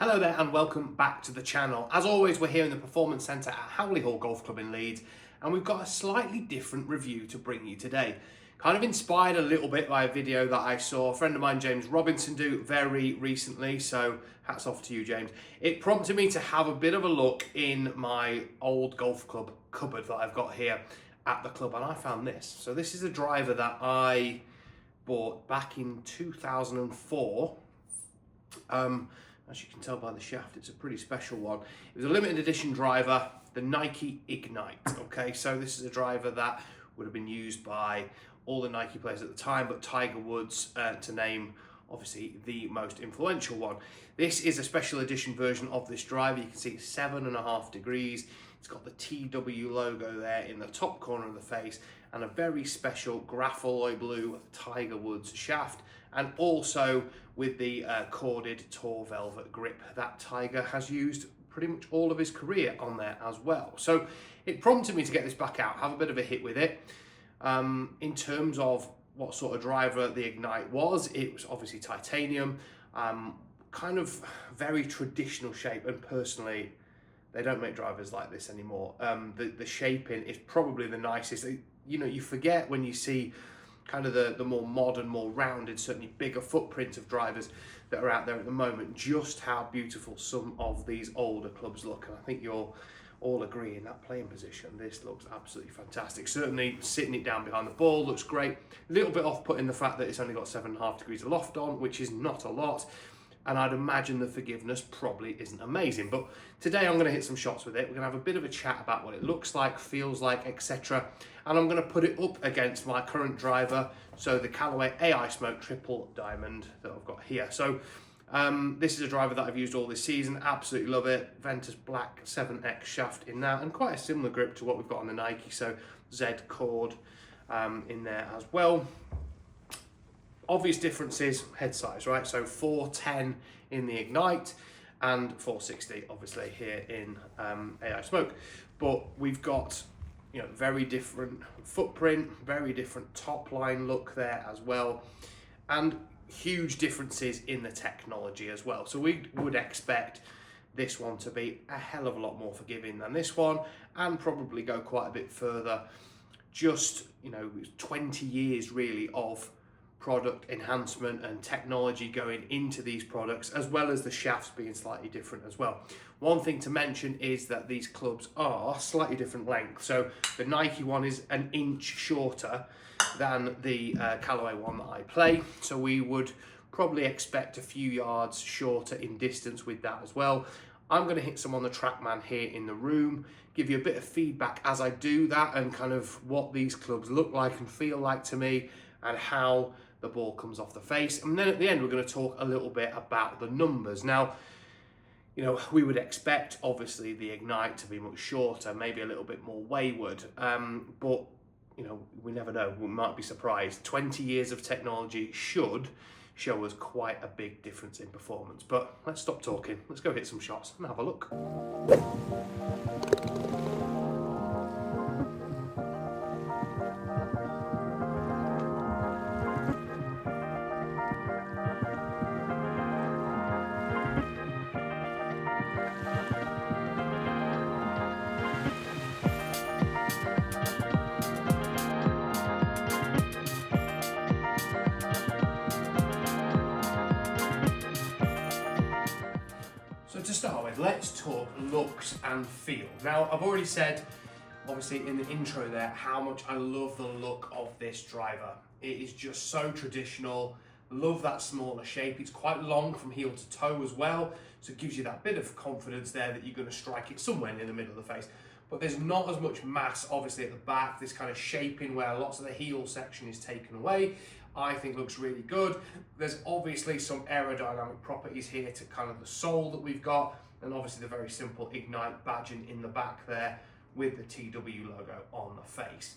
Hello there and welcome back to the channel. As always, we're here in the Performance Centre at Howley Hall Golf Club in Leeds, and we've got a slightly different review to bring you today. Kind of inspired a little bit by a video that I saw a friend of mine, James Robinson, do very recently, so hats off to you, James. It prompted me to have a bit of a look in my old golf club cupboard that I've got here at the club, and I found this. So this is a driver that I bought back in 2004. As you can tell by the shaft, it's a pretty special one. It was a limited edition driver, the Nike Ignite. Okay, so this is a driver that would have been used by all the Nike players at the time, but Tiger Woods, to name obviously the most influential one. This is a special edition version of this driver. You can see it's 7.5 degrees. It's got the TW logo there in the top corner of the face and a very special graphite blue Tiger Woods shaft, and also with the corded Tour Velvet grip that Tiger has used pretty much all of his career on there as well. So it prompted me to get this back out, have a bit of a hit with it. In terms of what sort of driver the Ignite was, it was obviously titanium, kind of very traditional shape, and personally, they don't make drivers like this anymore. The shaping is probably the nicest. You know, you forget when you see kind of the more modern, more rounded, certainly bigger footprint of drivers that are out there at the moment, just how beautiful some of these older clubs look. And I think you'll all agree in that playing position, this looks absolutely fantastic. Certainly sitting it down behind the ball looks great. A little bit off-putting the fact that it's only got 7.5 degrees of loft on, which is not a lot. And I'd imagine the forgiveness probably isn't amazing. But today I'm going to hit some shots with it. We're going to have a bit of a chat about what it looks like, feels like, etc. And I'm going to put it up against my current driver, so the Callaway Ai Smoke Triple Diamond that I've got here. So this is a driver that I've used all this season, absolutely love it. Ventus Black 7X shaft in that, and quite a similar grip to what we've got on the Nike, so Z cord in there as well. Obvious differences, head size, right? So 410 in the Ignite and 460 obviously here in Ai Smoke. But we've got, you know, very different footprint, very different top line look there as well, and huge differences in the technology as well. So we would expect this one to be a hell of a lot more forgiving than this one, and probably go quite a bit further. Just, you know, 20 years really of product enhancement and technology going into these products, as well as the shafts being slightly different as well. One thing to mention is that these clubs are slightly different length. So the Nike one is an inch shorter than the Callaway one that I play. So we would probably expect a few yards shorter in distance with that as well. I'm going to hit some on the Trackman here in the room, give you a bit of feedback as I do that, and kind of what these clubs look like and feel like to me, and how the ball comes off the face. And then at the end, we're going to talk a little bit about the numbers. Now, you know, we would expect obviously the Ignite to be much shorter, maybe a little bit more wayward, but you know, we never know, we might be surprised. 20 years of technology should show us quite a big difference in performance. But let's stop talking, let's go hit some shots and have a look. So to start with, let's talk looks and feel. Now, I've already said, obviously in the intro there, how much I love the look of this driver. It is just so traditional. Love that smaller shape. It's quite long from heel to toe as well, so it gives you that bit of confidence there that you're going to strike it somewhere in the middle of the face. But there's not as much mass, obviously, at the back. This kind of shaping where lots of the heel section is taken away, I think looks really good. There's obviously some aerodynamic properties here to kind of the sole that we've got, and obviously the very simple Ignite badging in the back there with the TW logo on the face.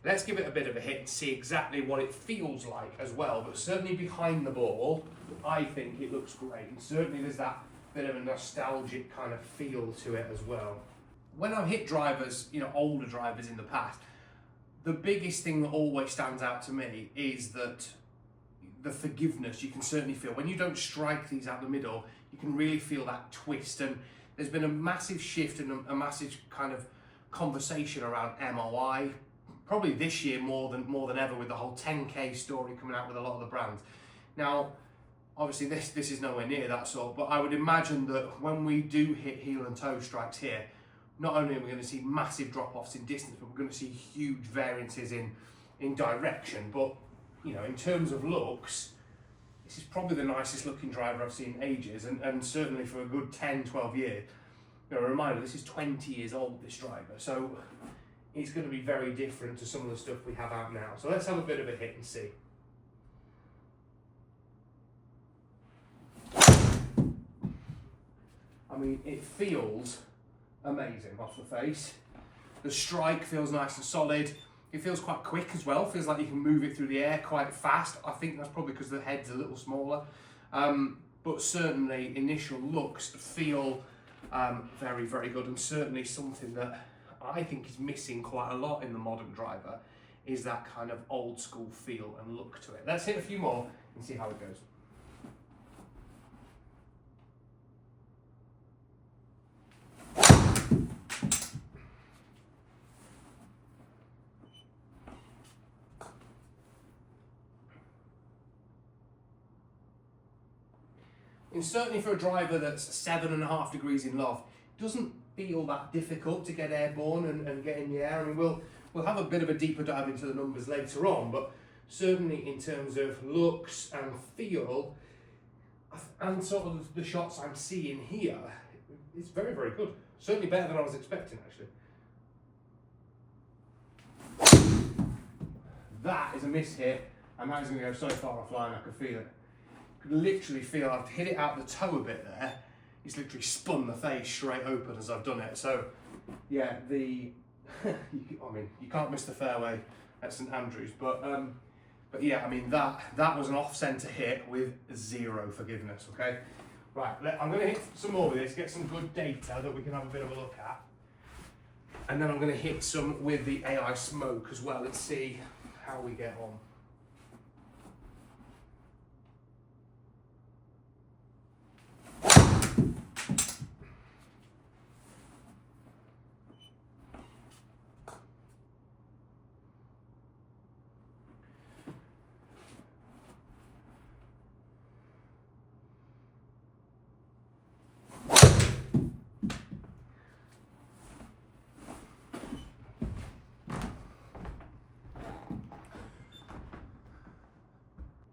Let's give it a bit of a hit and see exactly what it feels like as well, but certainly behind the ball, I think it looks great. And certainly there's that bit of a nostalgic kind of feel to it as well. When I've hit drivers, you know, older drivers in the past, the biggest thing that always stands out to me is that the forgiveness you can certainly feel. When you don't strike these out the middle, you can really feel that twist. And there's been a massive shift and a massive kind of conversation around MOI, probably this year more than ever, with the whole 10K story coming out with a lot of the brands. Now, obviously this is nowhere near that sort, but I would imagine that when we do hit heel and toe strikes here, not only are we going to see massive drop-offs in distance, but we're going to see huge variances in direction. But, you know, in terms of looks, this is probably the nicest looking driver I've seen in ages, and certainly for a good 10, 12 years. You know, a reminder, this is 20 years old, this driver, so it's going to be very different to some of the stuff we have out now. So let's have a bit of a hit and see. I mean, it feels amazing off the face. The strike feels nice and solid. It feels quite quick as well. Feels like you can move it through the air quite fast. I think that's probably because the head's a little smaller. But certainly initial looks feel very, very good, and certainly something that I think is missing quite a lot in the modern driver is that kind of old school feel and look to it. Let's hit a few more and see how it goes. And certainly for a driver that's 7.5 degrees in loft, it doesn't feel that difficult to get airborne and get in the air. I mean, we'll have a bit of a deeper dive into the numbers later on, but certainly in terms of looks and feel, and sort of the shots I'm seeing here, it's very, very good. Certainly better than I was expecting, actually. That is a miss hit, and that is going to go so far offline, I could feel it. Could literally feel I've hit it out the toe a bit there. It's literally spun the face straight open as I've done it. So yeah, I mean, you can't miss the fairway at St Andrews, but yeah, I mean that was an off-centre hit with zero forgiveness. Okay, right, I'm going to hit some more with this, get some good data that we can have a bit of a look at, and then I'm going to hit some with the AI Smoke as well and see how we get on.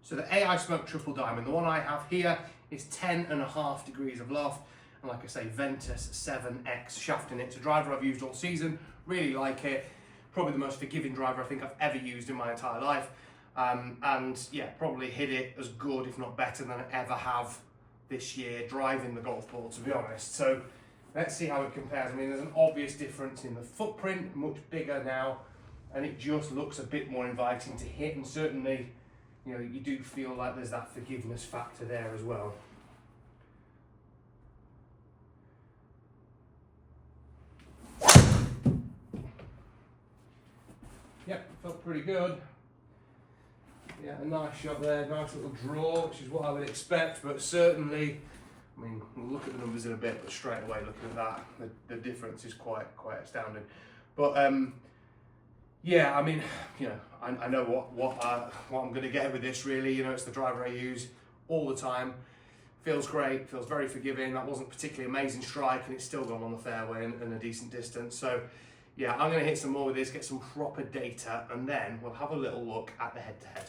So the AI Smoke Triple Diamond, the one I have here is 10.5 degrees of loft, and like I say, Ventus 7X shaft in it. It's a driver I've used all season, really like it. Probably the most forgiving driver I think I've ever used in my entire life. And yeah, probably hit it as good, if not better, than I ever have this year driving the golf ball, to be honest. So let's see how it compares. I mean, there's an obvious difference in the footprint, much bigger now, and it just looks a bit more inviting to hit, and certainly, you know, you do feel like there's that forgiveness factor there as well. Yep, felt pretty good. Yeah, a nice shot there, nice little draw, which is what I would expect, but certainly, I mean, we'll look at the numbers in a bit, but straight away looking at that, the difference is quite astounding. But yeah, I mean, you know, I know what I'm going to get with this, really. You know, it's the driver I use all the time. Feels great, feels very forgiving. That wasn't a particularly amazing strike, and it's still gone on the fairway and a decent distance. So yeah, I'm going to hit some more with this, get some proper data, and then we'll have a little look at the head-to-head.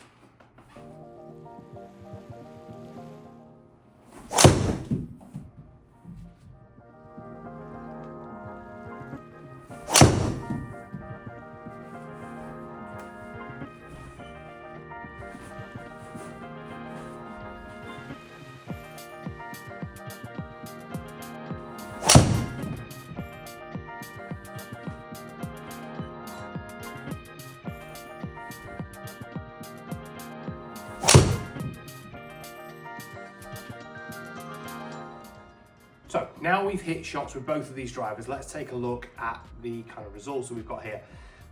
So now we've hit shots with both of these drivers, let's take a look at the kind of results that we've got here.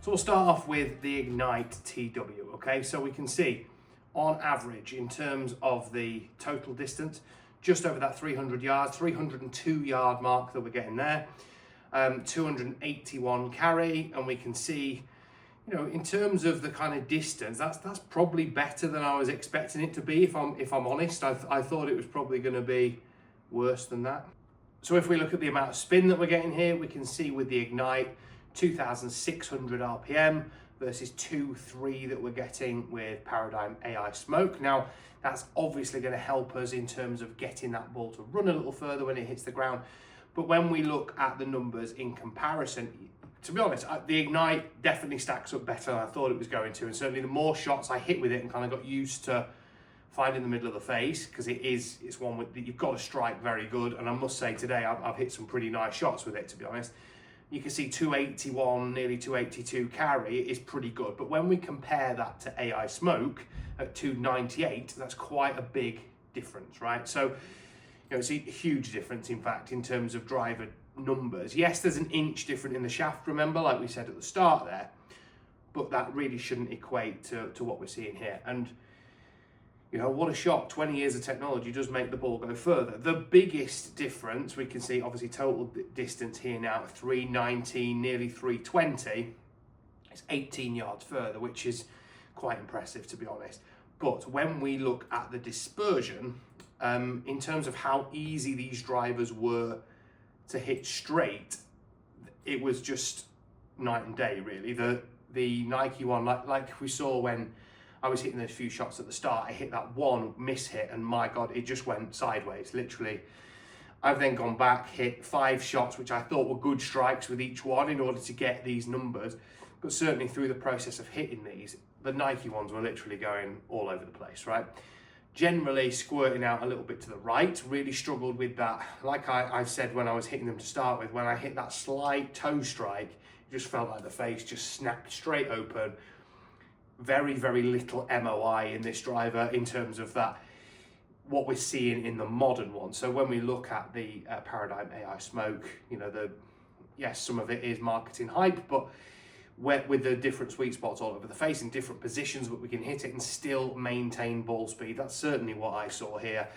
So we'll start off with the Ignite TW, okay? So we can see on average in terms of the total distance, just over that 300 yards, 302 yard mark that we're getting there. 281 carry, and we can see, you know, in terms of the kind of distance, that's probably better than I was expecting it to be. If I'm honest, I thought it was probably going to be worse than that. So if we look at the amount of spin that we're getting here, we can see with the Ignite 2,600 RPM versus 2.3 that we're getting with Paradigm AI Smoke. Now that's obviously going to help us in terms of getting that ball to run a little further when it hits the ground. But when we look at the numbers in comparison, to be honest, the Ignite definitely stacks up better than I thought it was going to. And certainly the more shots I hit with it and kind of got used to finding the middle of the face, because it's one that you've got to strike very good. And I must say today, I've hit some pretty nice shots with it, to be honest. You can see 281, nearly 282 carry is pretty good. But when we compare that to AI Smoke at 298, that's quite a big difference, right? So, you know, it's a huge difference, in fact, in terms of driver numbers. Yes, there's an inch different in the shaft, remember, like we said at the start there, but that really shouldn't equate to what we're seeing here. And, you know, what a shock. 20 years of technology does make the ball go further. The biggest difference, we can see, obviously, total distance here now, 319, nearly 320. It's 18 yards further, which is quite impressive, to be honest. But when we look at the dispersion, in terms of how easy these drivers were to hit straight, it was just night and day, really. The Nike one, like we saw when I was hitting those few shots at the start, I hit that one miss hit, and my God, it just went sideways, literally. I've then gone back, hit 5 shots, which I thought were good strikes with each one in order to get these numbers. But certainly through the process of hitting these, the Nike ones were literally going all over the place, right? Generally squirting out a little bit to the right, really struggled with that. Like I said when I was hitting them to start with, when I hit that slight toe strike, it just felt like the face just snapped straight open. Very, very little MOI in this driver in terms of that, what we're seeing in the modern one. So when we look at the Paradigm AI Smoke, you know, yes, some of it is marketing hype, but with the different sweet spots all over the face in different positions, but we can hit it and still maintain ball speed. That's certainly what I saw here.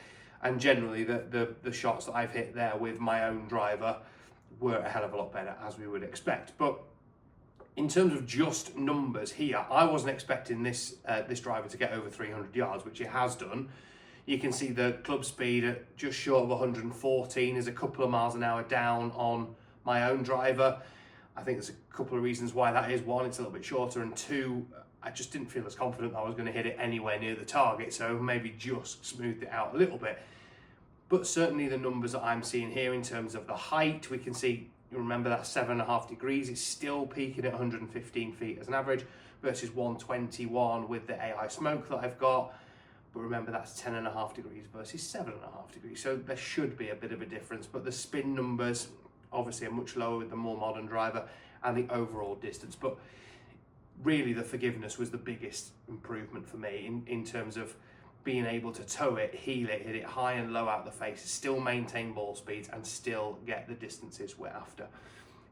And generally the shots that I've hit there with my own driver were a hell of a lot better, as we would expect. But in terms of just numbers here, I wasn't expecting this driver to get over 300 yards, which it has done. You can see the club speed at just short of 114 is a couple of miles an hour down on my own driver. I think there's a couple of reasons why that is. One, it's a little bit shorter, and two, I just didn't feel as confident that I was going to hit it anywhere near the target, so maybe just smoothed it out a little bit. But certainly the numbers that I'm seeing here in terms of the height, we can see, you remember that 7.5 degrees, it's still peaking at 115 feet as an average versus 121 with the AI Smoke that I've got. But remember, that's 10.5 degrees versus 7.5 degrees. So there should be a bit of a difference, but the spin numbers obviously are much lower with the more modern driver, and the overall distance. But really the forgiveness was the biggest improvement for me in terms of being able to tow it, heel it, hit it high and low out the face, still maintain ball speeds and still get the distances we're after.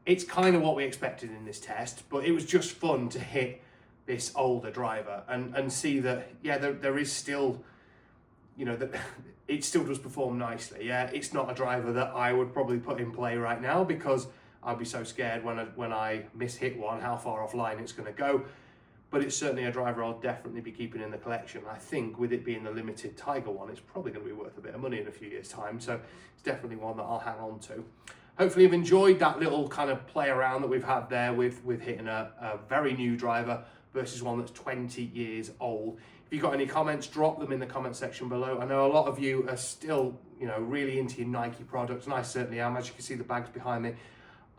It's kind of what we expected in this test, but it was just fun to hit this older driver and see that, yeah, there is still, you know, that it still does perform nicely. Yeah, it's not a driver that I would probably put in play right now because I'd be so scared when I miss-hit one, how far offline it's going to go. But it's certainly a driver I'll definitely be keeping in the collection. I think with it being the limited Tiger one, it's probably going to be worth a bit of money in a few years' time. So it's definitely one that I'll hang on to. Hopefully you've enjoyed that little kind of play around that we've had there with hitting a very new driver versus one that's 20 years old. If you've got any comments, drop them in the comment section below. I know a lot of you are still, you know, really into your Nike products, and I certainly am. As you can see the bags behind me,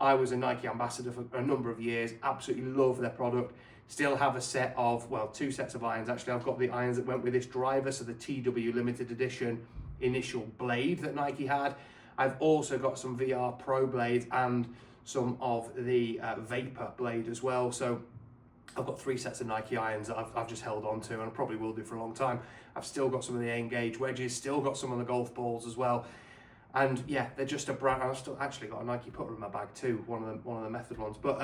I was a Nike ambassador for a number of years, absolutely love their product. Still have a set of, well, 2 sets of irons actually. I've got the irons that went with this driver, so the TW limited edition initial blade that Nike had. I've also got some VR Pro blades and some of the Vapor blade as well. So I've got 3 sets of Nike irons that I've just held on to, and I probably will do for a long time. I've still got some of the Engage wedges, still got some of the golf balls as well. And yeah, they're just a brand. I've still actually got a Nike putter in my bag too, one of the Method ones. But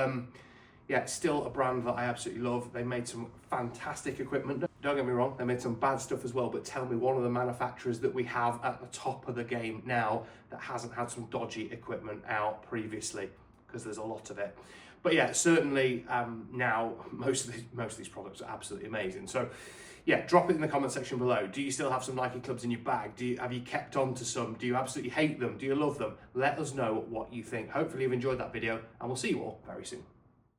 yeah, it's still a brand that I absolutely love. They made some fantastic equipment. Don't get me wrong, they made some bad stuff as well, but tell me one of the manufacturers that we have at the top of the game now that hasn't had some dodgy equipment out previously, because there's a lot of it. But yeah, certainly now most of these products are absolutely amazing. So yeah, drop it in the comment section below. Do you still have some Nike clubs in your bag? Have you kept on to some? Do you absolutely hate them? Do you love them? Let us know what you think. Hopefully you've enjoyed that video, and we'll see you all very soon.